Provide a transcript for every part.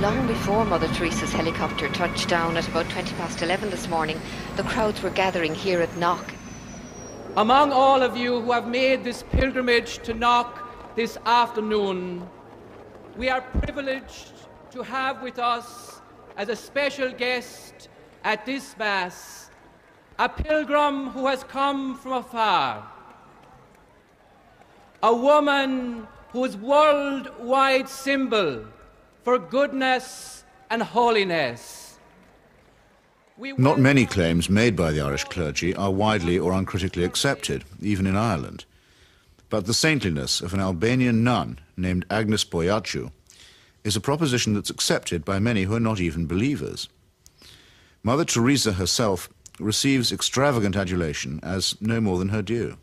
Long before Mother Teresa's helicopter touched down at about 11:20 this morning, the crowds were gathering here at Knock. Among all of you who have made this pilgrimage to Knock this afternoon, we are privileged to have with us as a special guest at this Mass a pilgrim who has come from afar, a woman whose worldwide symbol for goodness and holiness. Not many claims made by the Irish clergy are widely or uncritically accepted, even in Ireland. But the saintliness of an Albanian nun named Agnes Boyaciu is a proposition that's accepted by many who are not even believers. Mother Teresa herself receives extravagant adulation as no more than her due.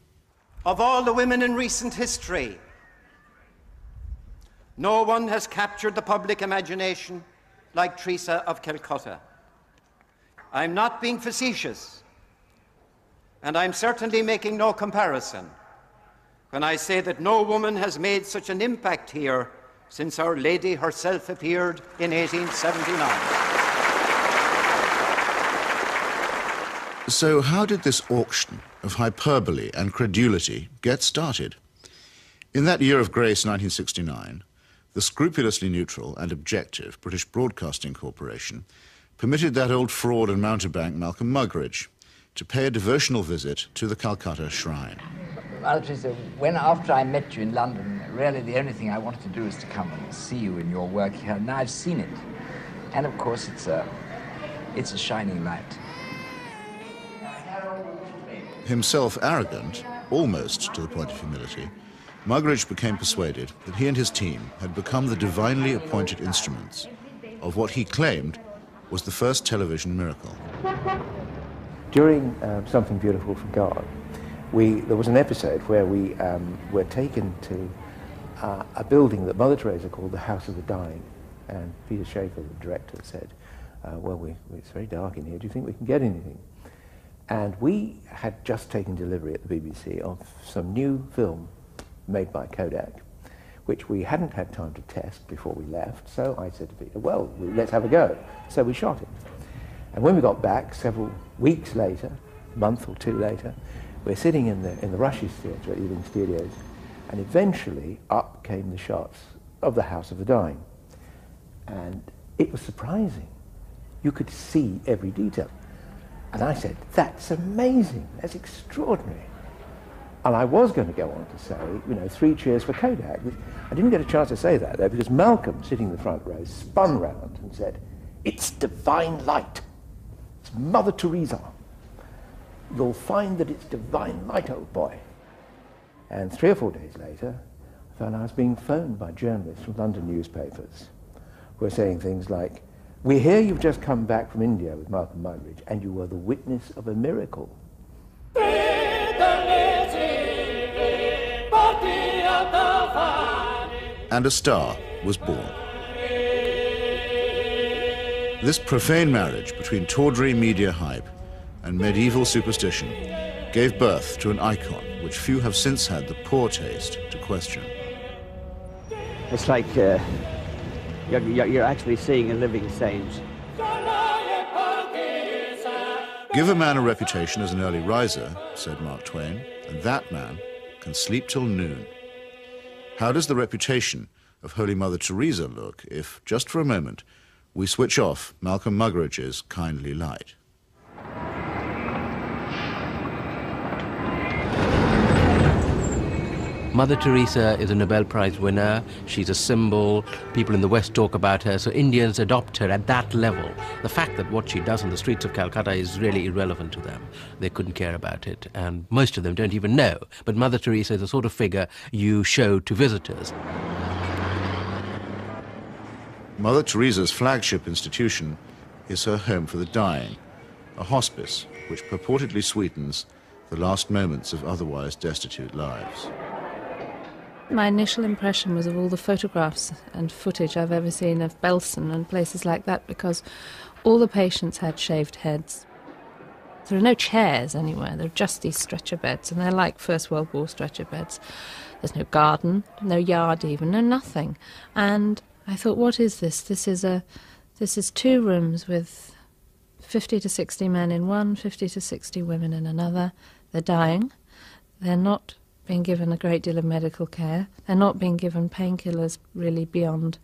Of all the women in recent history, no one has captured the public imagination like Teresa of Calcutta. I'm not being facetious, and I'm certainly making no comparison when I say that no woman has made such an impact here since Our Lady herself appeared in 1879. So how did this auction of hyperbole and credulity get started? In that year of grace, 1969, the scrupulously neutral and objective British Broadcasting Corporation permitted that old fraud and mountebank Malcolm Muggeridge to pay a devotional visit to the Calcutta Shrine. Well, Teresa, after I met you in London, really the only thing I wanted to do is to come and see you in your work here. Now I've seen it. And of course it's a shining light. Himself arrogant, almost to the point of humility, Muggeridge became persuaded that he and his team had become the divinely appointed instruments of what he claimed was the first television miracle. During Something Beautiful for God, there was an episode where we were taken to a building that Mother Teresa called the House of the Dying. And Peter Schaefer, the director, said, it's very dark in here, do you think we can get anything? And we had just taken delivery at the BBC of some new film made by Kodak, which we hadn't had time to test before we left. So I said to Peter, well, let's have a go. So we shot it. And when we got back several weeks later, a month or two later, we're sitting in the Rushes Theatre at Ealing Studios, and eventually up came the shots of the House of the Dying. And it was surprising. You could see every detail. And I said, that's amazing, that's extraordinary. And I was going to go on to say, 3 cheers for Kodak. I didn't get a chance to say that, though, because Malcolm, sitting in the front row, spun round and said, it's divine light. It's Mother Teresa. You'll find that it's divine light, old boy. And 3 or 4 days later, I found I was being phoned by journalists from London newspapers who were saying things like, we hear you've just come back from India with Malcolm Muggeridge, and you were the witness of a miracle. And a star was born. This profane marriage between tawdry media hype and medieval superstition gave birth to an icon which few have since had the poor taste to question. It's like you're actually seeing a living saint. Give a man a reputation as an early riser, said Mark Twain, and that man can sleep till noon. How does the reputation of Holy Mother Teresa look if, just for a moment, we switch off Malcolm Muggeridge's kindly light? Mother Teresa is a Nobel Prize winner. She's a symbol. People in the West talk about her, so Indians adopt her at that level. The fact that what she does on the streets of Calcutta is really irrelevant to them. They couldn't care about it, and most of them don't even know. But Mother Teresa is the sort of figure you show to visitors. Mother Teresa's flagship institution is her home for the dying, a hospice which purportedly sweetens the last moments of otherwise destitute lives. My initial impression was of all the photographs and footage I've ever seen of Belsen and places like that, because all the patients had shaved heads. There are no chairs anywhere, there are just these stretcher beds, and they're like First World War stretcher beds. There's no garden, no yard even, no nothing. And I thought, what is this? This is 2 rooms with 50 to 60 men in one, 50 to 60 women in another. They're dying. They're not being given a great deal of medical care. They're not being given painkillers really beyond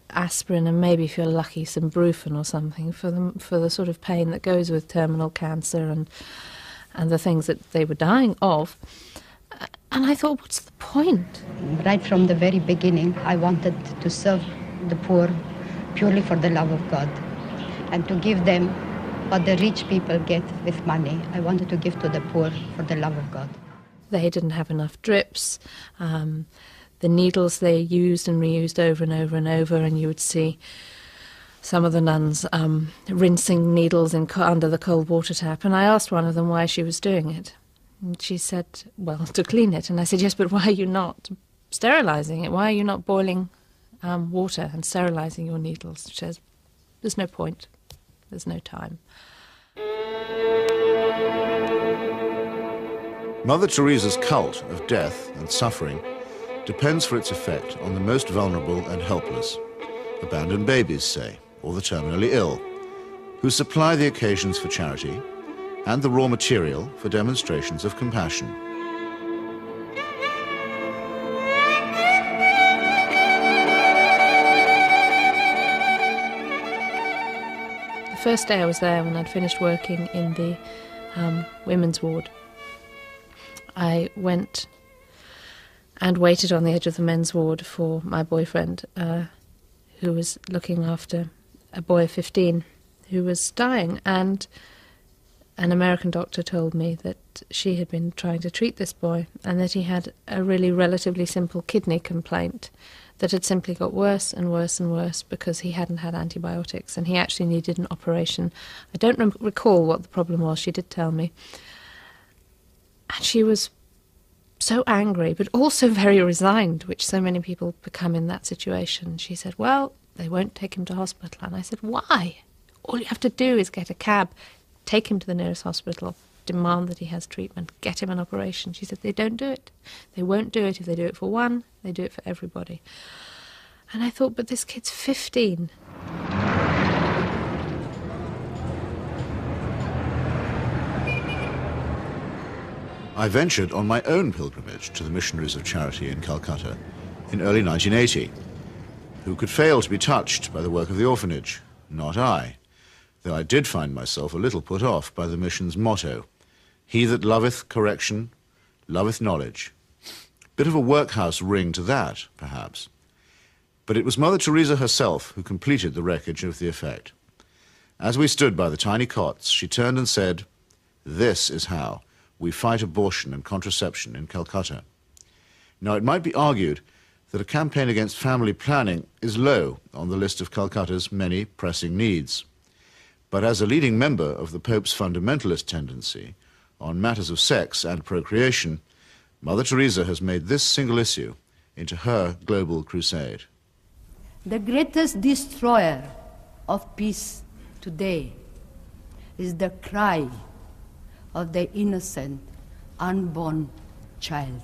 aspirin and maybe, if you're lucky, some Brufen or something for the sort of pain that goes with terminal cancer and the things that they were dying of. And I thought, what's the point? Right from the very beginning, I wanted to serve the poor purely for the love of God and to give them what the rich people get with money. I wanted to give to the poor for the love of God. They didn't have enough drips. The needles they used and reused over and over and over, and you would see some of the nuns rinsing needles under the cold water tap. And I asked one of them why she was doing it. And she said, well, to clean it. And I said, yes, but why are you not sterilising it? Why are you not boiling water and sterilising your needles? She says, there's no point. There's no time. Mother Teresa's cult of death and suffering depends for its effect on the most vulnerable and helpless, abandoned babies, say, or the terminally ill, who supply the occasions for charity and the raw material for demonstrations of compassion. The first day I was there, when I'd finished working in the women's ward, I went and waited on the edge of the men's ward for my boyfriend, who was looking after a boy of 15 who was dying. And an American doctor told me that she had been trying to treat this boy and that he had a really relatively simple kidney complaint that had simply got worse and worse and worse because he hadn't had antibiotics, and he actually needed an operation. I don't recall what the problem was. She did tell me. And she was so angry, but also very resigned, which so many people become in that situation. She said, well, they won't take him to hospital. And I said, why? All you have to do is get a cab, take him to the nearest hospital, demand that he has treatment, get him an operation. She said, they don't do it. They won't do it. If they do it for one, they do it for everybody. And I thought, but this kid's 15. I ventured on my own pilgrimage to the Missionaries of Charity in Calcutta in early 1980. Who could fail to be touched by the work of the orphanage? Not I, though I did find myself a little put off by the mission's motto, he that loveth correction, loveth knowledge. Bit of a workhouse ring to that, perhaps. But it was Mother Teresa herself who completed the wreckage of the effect. As we stood by the tiny cots, she turned and said, this is how we fight abortion and contraception in Calcutta. Now, it might be argued that a campaign against family planning is low on the list of Calcutta's many pressing needs. But as a leading member of the Pope's fundamentalist tendency on matters of sex and procreation, Mother Teresa has made this single issue into her global crusade. The greatest destroyer of peace today is the cry of the innocent, unborn child.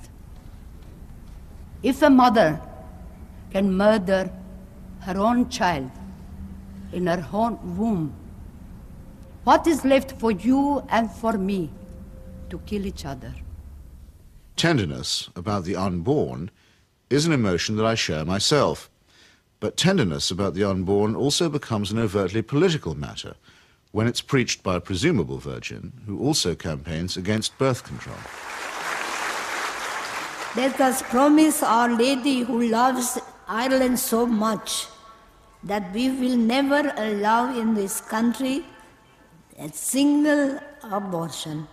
If a mother can murder her own child in her own womb, what is left for you and for me to kill each other? Tenderness about the unborn is an emotion that I share myself. But tenderness about the unborn also becomes an overtly political matter when it's preached by a presumable virgin who also campaigns against birth control. Let us promise Our Lady, who loves Ireland so much, that we will never allow in this country a single abortion.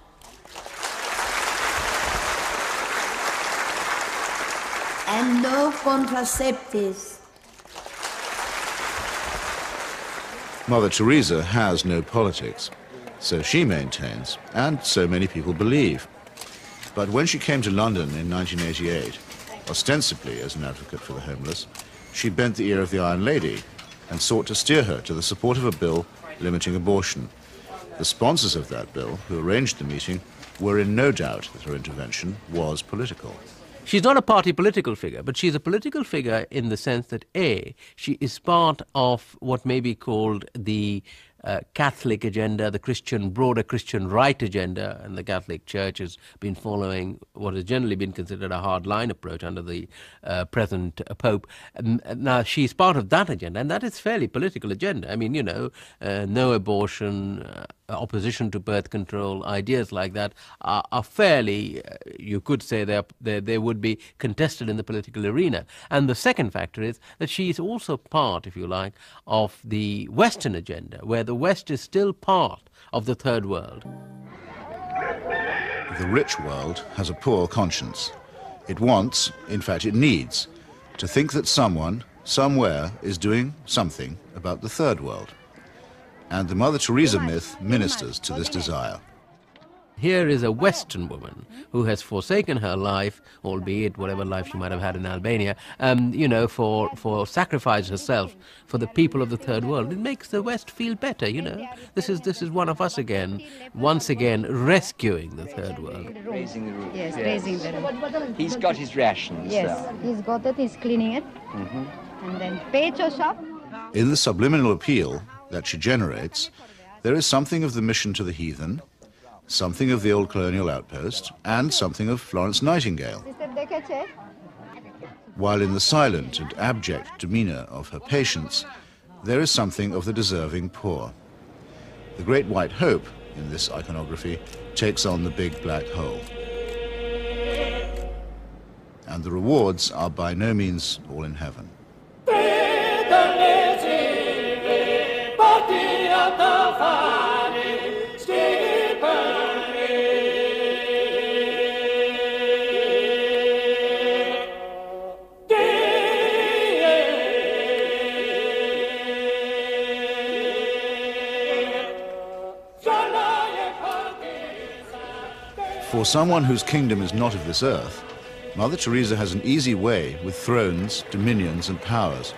And no contraceptives. Mother Teresa has no politics, so she maintains, and so many people believe. But when she came to London in 1988, ostensibly as an advocate for the homeless, she bent the ear of the Iron Lady and sought to steer her to the support of a bill limiting abortion. The sponsors of that bill, who arranged the meeting, were in no doubt that her intervention was political. She's not a party political figure, but she's a political figure in the sense that, A, she is part of what may be called the Catholic agenda, the broader Christian right agenda, and the Catholic Church has been following what has generally been considered a hard-line approach under the present Pope. Now, she's part of that agenda, and that is fairly political agenda. I mean, you know, no abortion, opposition to birth control, ideas like that are fairly, you could say they would be contested in the political arena. And the second factor is that she is also part, if you like, of the Western agenda, where the West is still part of the third world. The rich world has a poor conscience. It wants, in fact it needs, to think that someone, somewhere, is doing something about the third world. And the Mother Teresa myth ministers to this desire. Here is a Western woman who has forsaken her life, albeit whatever life she might have had in Albania, you know, for sacrifice herself for the people of the third world. It makes the West feel better, you know. This is one of us again, once again rescuing the third world. Raising the roof. Yes, raising the roof. He's got his rations. Yes, he's got it, he's cleaning it. And then pecho shop. In the subliminal appeal that she generates, there is something of the mission to the heathen, something of the old colonial outpost, and something of Florence Nightingale. While in the silent and abject demeanour of her patients, there is something of the deserving poor. The great white hope in this iconography takes on the big black hole. And the rewards are by no means all in heaven. For someone whose kingdom is not of this earth, Mother Teresa has an easy way with thrones, dominions, and powers.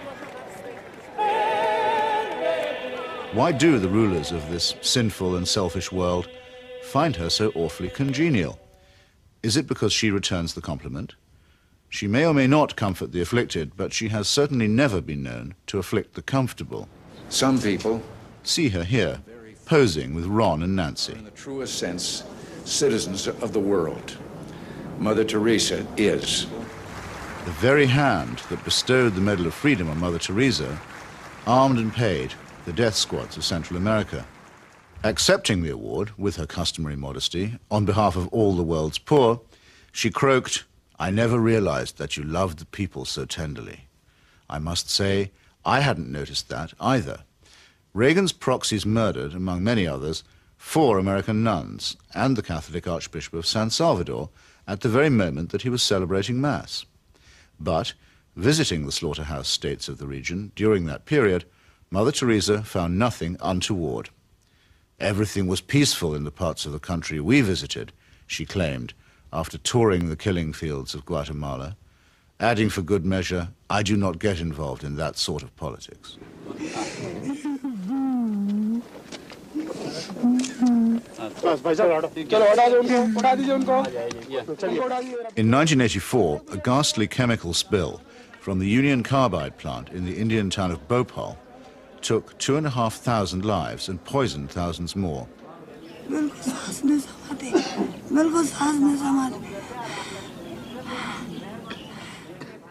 Why do the rulers of this sinful and selfish world find her so awfully congenial? Is it because she returns the compliment? She may or may not comfort the afflicted, but she has certainly never been known to afflict the comfortable. Some people see her here, posing with Ron and Nancy. In the truest sense, citizens of the world. Mother Teresa is. The very hand that bestowed the Medal of Freedom on Mother Teresa armed and paid the death squads of Central America. Accepting the award, with her customary modesty, on behalf of all the world's poor, she croaked, "I never realized that you loved the people so tenderly." I must say, I hadn't noticed that either. Reagan's proxies murdered, among many others, 4 American nuns and the Catholic Archbishop of San Salvador at the very moment that he was celebrating Mass. But, visiting the slaughterhouse states of the region during that period, Mother Teresa found nothing untoward. Everything was peaceful in the parts of the country we visited, she claimed, after touring the killing fields of Guatemala, adding for good measure, "I do not get involved in that sort of politics." In 1984, a ghastly chemical spill from the Union Carbide plant in the Indian town of Bhopal took 2,500 lives and poisoned thousands more.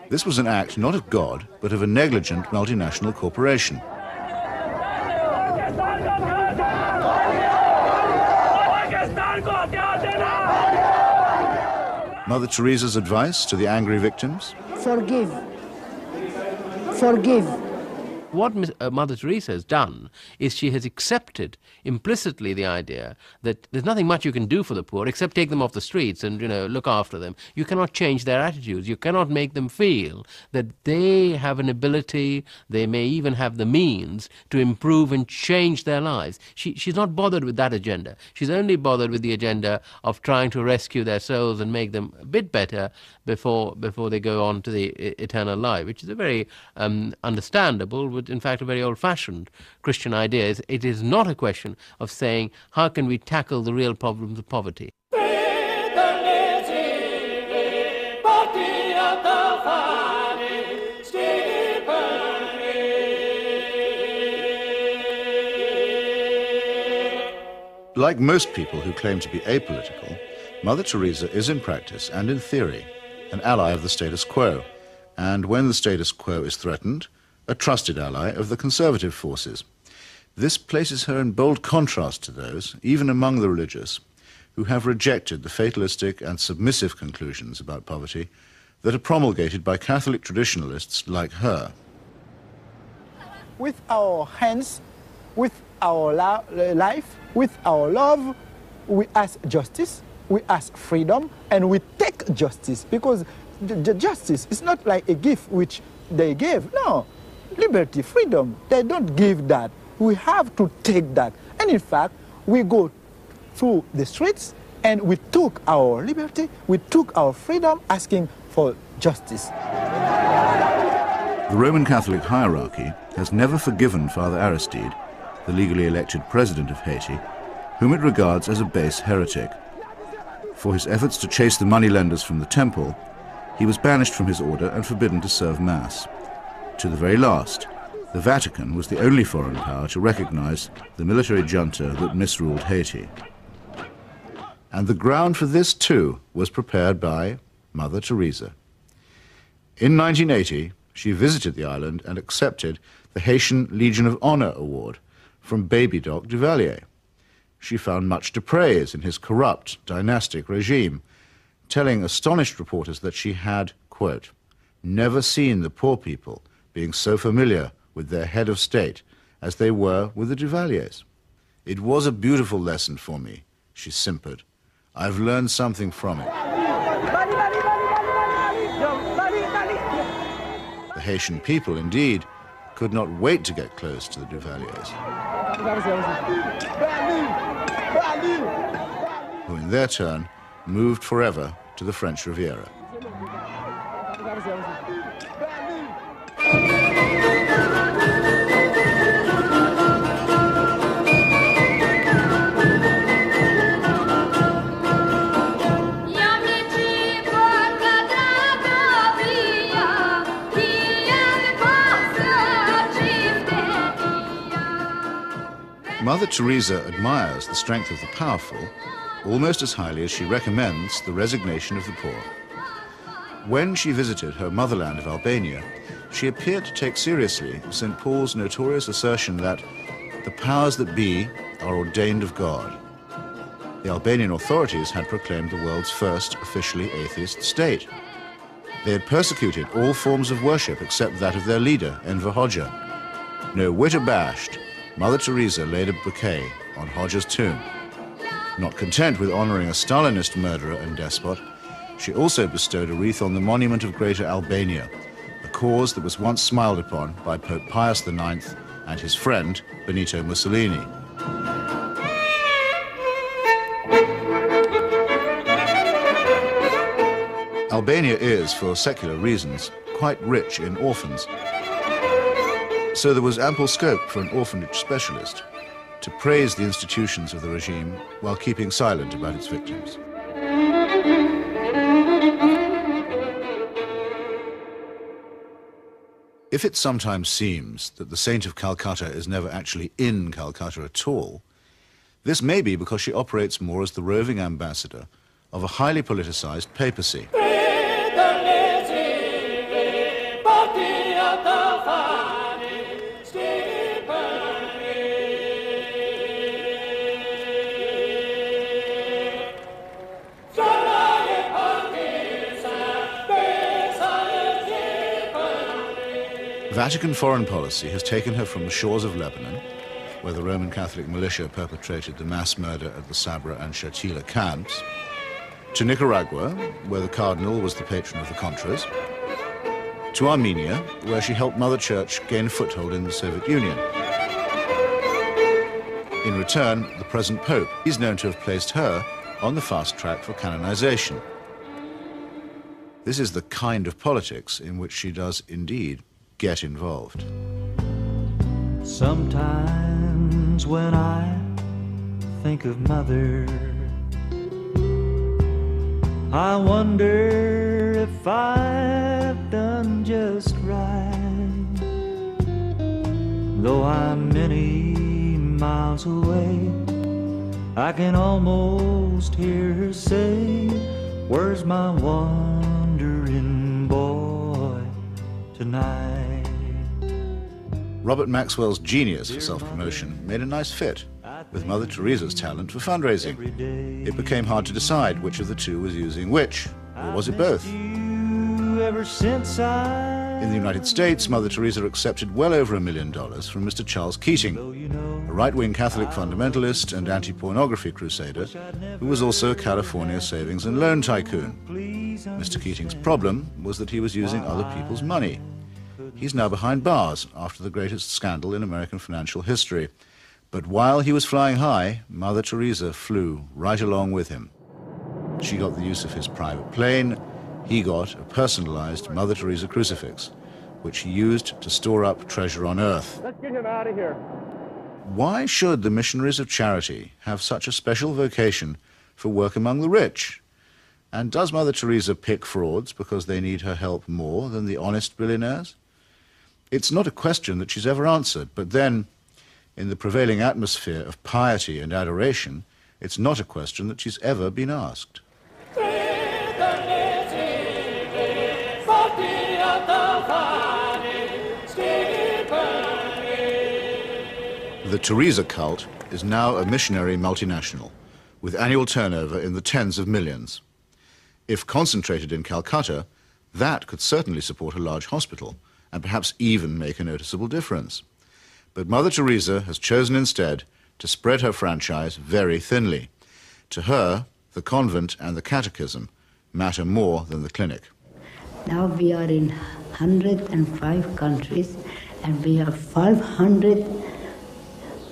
This was an act not of God, but of a negligent multinational corporation. Mother Teresa's advice to the angry victims? Forgive. Forgive. What Mother Teresa has done is she has accepted implicitly the idea that there's nothing much you can do for the poor except take them off the streets and, you know, look after them. You cannot change their attitudes. You cannot make them feel that they have an ability, they may even have the means to improve and change their lives. She's not bothered with that agenda. She's only bothered with the agenda of trying to rescue their souls and make them a bit better before they go on to the eternal life, which is a very understandable, but in fact a very old-fashioned Christian idea. It is not a question of saying, how can we tackle the real problems of poverty? Like most people who claim to be apolitical, Mother Teresa is in practice and in theory an ally of the status quo, and when the status quo is threatened, a trusted ally of the conservative forces. This places her in bold contrast to those, even among the religious, who have rejected the fatalistic and submissive conclusions about poverty that are promulgated by Catholic traditionalists like her. With our hands, with our life, with our love, we ask justice, we ask freedom, and we take justice, because justice is not like a gift which they gave. No, liberty, freedom, they don't give that. We have to take that. And in fact, we go through the streets and we took our liberty, we took our freedom, asking for justice. The Roman Catholic hierarchy has never forgiven Father Aristide, the legally elected president of Haiti, whom it regards as a base heretic. For his efforts to chase the moneylenders from the temple, he was banished from his order and forbidden to serve Mass. To the very last, the Vatican was the only foreign power to recognize the military junta that misruled Haiti. And the ground for this, too, was prepared by Mother Teresa. In 1980, she visited the island and accepted the Haitian Legion of Honor Award from Baby Doc Duvalier. She found much to praise in his corrupt, dynastic regime, telling astonished reporters that she had, quote, never seen the poor people being so familiar with their head of state as they were with the Duvaliers. It was a beautiful lesson for me, she simpered. I've learned something from it. The Haitian people, indeed, could not wait to get close to the Duvaliers, who in their turn moved forever to the French Riviera. Mother Teresa admires the strength of the powerful almost as highly as she recommends the resignation of the poor. When she visited her motherland of Albania, she appeared to take seriously St. Paul's notorious assertion that the powers that be are ordained of God. The Albanian authorities had proclaimed the world's first officially atheist state. They had persecuted all forms of worship except that of their leader, Enver Hoxha. No whit abashed, Mother Teresa laid a bouquet on Hoxha's tomb. Not content with honoring a Stalinist murderer and despot, she also bestowed a wreath on the monument of Greater Albania, a cause that was once smiled upon by Pope Pius IX and his friend, Benito Mussolini. Albania is, for secular reasons, quite rich in orphans. So there was ample scope for an orphanage specialist to praise the institutions of the regime while keeping silent about its victims. If it sometimes seems that the Saint of Calcutta is never actually in Calcutta at all, this may be because she operates more as the roving ambassador of a highly politicized papacy. Vatican foreign policy has taken her from the shores of Lebanon, where the Roman Catholic militia perpetrated the mass murder at the Sabra and Shatila camps, to Nicaragua, where the Cardinal was the patron of the Contras, to Armenia, where she helped Mother Church gain a foothold in the Soviet Union. In return, the present Pope is known to have placed her on the fast track for canonization. This is the kind of politics in which she does indeed get involved. Sometimes when I think of Mother, I wonder if I've done just right. Though I'm many miles away, I can almost hear her say, where's my wandering boy tonight? Robert Maxwell's genius for self-promotion made a nice fit with Mother Teresa's talent for fundraising. It became hard to decide which of the two was using which, or was it both? Ever since In the United States, Mother Teresa accepted well over $1 million from Mr. Charles Keating, a right-wing Catholic fundamentalist and anti-pornography crusader who was also a California savings and loan tycoon. Mr. Keating's problem was that he was using other people's money. He's now behind bars after the greatest scandal in American financial history. But while he was flying high, Mother Teresa flew right along with him. She got the use of his private plane. He got a personalized Mother Teresa crucifix, which he used to store up treasure on earth. Let's get him out of here. Why should the missionaries of charity have such a special vocation for work among the rich? And does Mother Teresa pick frauds because they need her help more than the honest billionaires? It's not a question that she's ever answered, but then, in the prevailing atmosphere of piety and adoration, it's not a question that she's ever been asked. The Teresa cult is now a missionary multinational, with annual turnover in the tens of millions. If concentrated in Calcutta, that could certainly support a large hospital, and perhaps even make a noticeable difference. But Mother Teresa has chosen instead to spread her franchise very thinly. To her, the convent and the catechism matter more than the clinic. Now we are in 105 countries and we have 500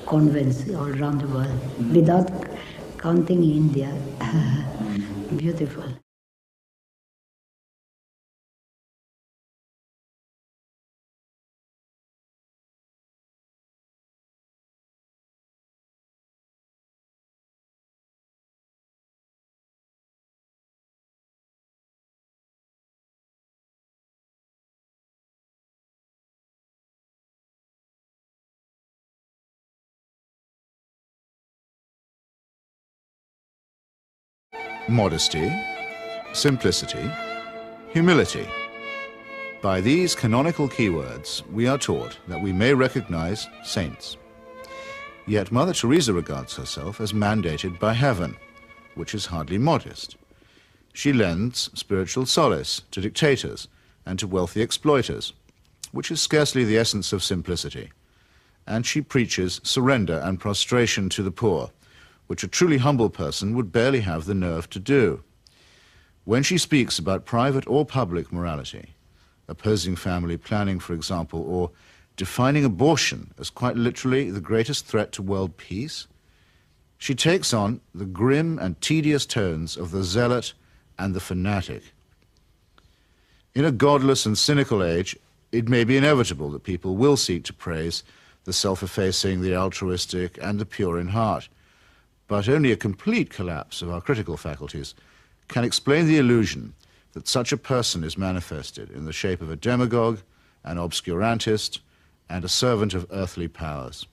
convents all around the world, without counting India. Beautiful. Modesty, simplicity, humility. By these canonical keywords, we are taught that we may recognize saints. Yet Mother Teresa regards herself as mandated by heaven, which is hardly modest. She lends spiritual solace to dictators and to wealthy exploiters, which is scarcely the essence of simplicity. And she preaches surrender and prostration to the poor, which a truly humble person would barely have the nerve to do. When she speaks about private or public morality, opposing family planning, for example, or defining abortion as quite literally the greatest threat to world peace, she takes on the grim and tedious tones of the zealot and the fanatic. In a godless and cynical age, it may be inevitable that people will seek to praise the self-effacing, the altruistic, and the pure in heart. But only a complete collapse of our critical faculties can explain the illusion that such a person is manifested in the shape of a demagogue, an obscurantist, and a servant of earthly powers.